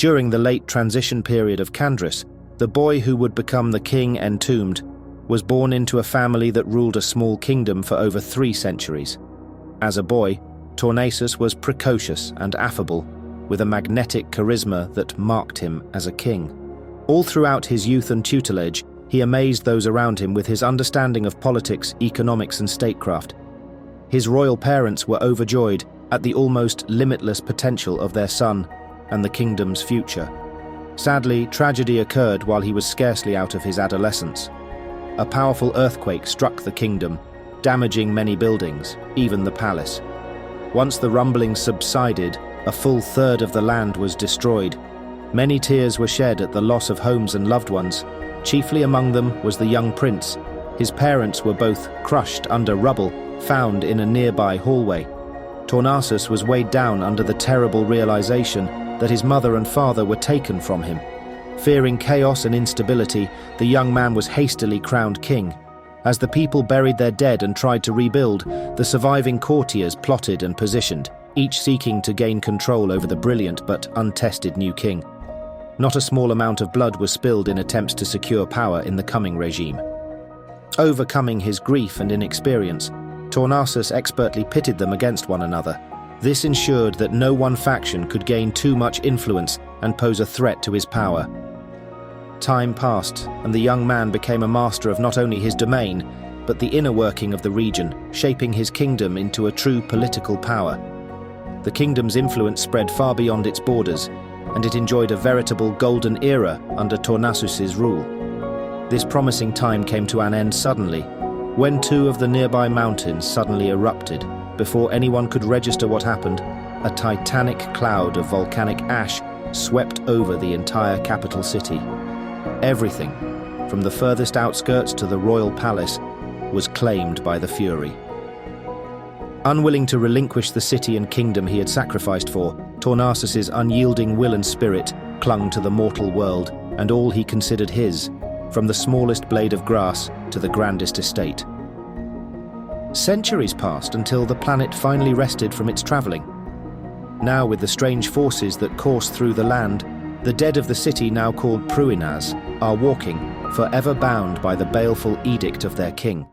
During the late transition period of Kandris, the boy who would become the king entombed was born into a family that ruled a small kingdom for over 3 centuries. As a boy, Tornasus was precocious and affable, with a magnetic charisma that marked him as a king. All throughout his youth and tutelage, he amazed those around him with his understanding of politics, economics, and statecraft. His royal parents were overjoyed at the almost limitless potential of their son and the kingdom's future. Sadly, tragedy occurred while he was scarcely out of his adolescence. A powerful earthquake struck the kingdom, damaging many buildings, even the palace. Once the rumblings subsided, a full third of the land was destroyed. Many tears were shed at the loss of homes and loved ones. Chiefly among them was the young prince. His parents were both crushed under rubble, found in a nearby hallway. Tornasus was weighed down under the terrible realization that his mother and father were taken from him. Fearing chaos and instability, the young man was hastily crowned king. As the people buried their dead and tried to rebuild, the surviving courtiers plotted and positioned, each seeking to gain control over the brilliant but untested new king. Not a small amount of blood was spilled in attempts to secure power in the coming regime. Overcoming his grief and inexperience, Tornasus expertly pitted them against one another. This ensured that no one faction could gain too much influence and pose a threat to his power. Time passed, and the young man became a master of not only his domain, but the inner working of the region, shaping his kingdom into a true political power. The kingdom's influence spread far beyond its borders, and it enjoyed a veritable golden era under Tornasus's rule. This promising time came to an end suddenly, when 2 of the nearby mountains suddenly erupted. Before anyone could register what happened, a titanic cloud of volcanic ash swept over the entire capital city. Everything, from the furthest outskirts to the royal palace, was claimed by the fury. Unwilling to relinquish the city and kingdom he had sacrificed for, Tornasus's unyielding will and spirit clung to the mortal world and all he considered his, from the smallest blade of grass to the grandest estate. Centuries passed until the planet finally rested from its traveling. Now, with the strange forces that course through the land, the dead of the city, now called Pruinaz, are walking, forever bound by the baleful edict of their king.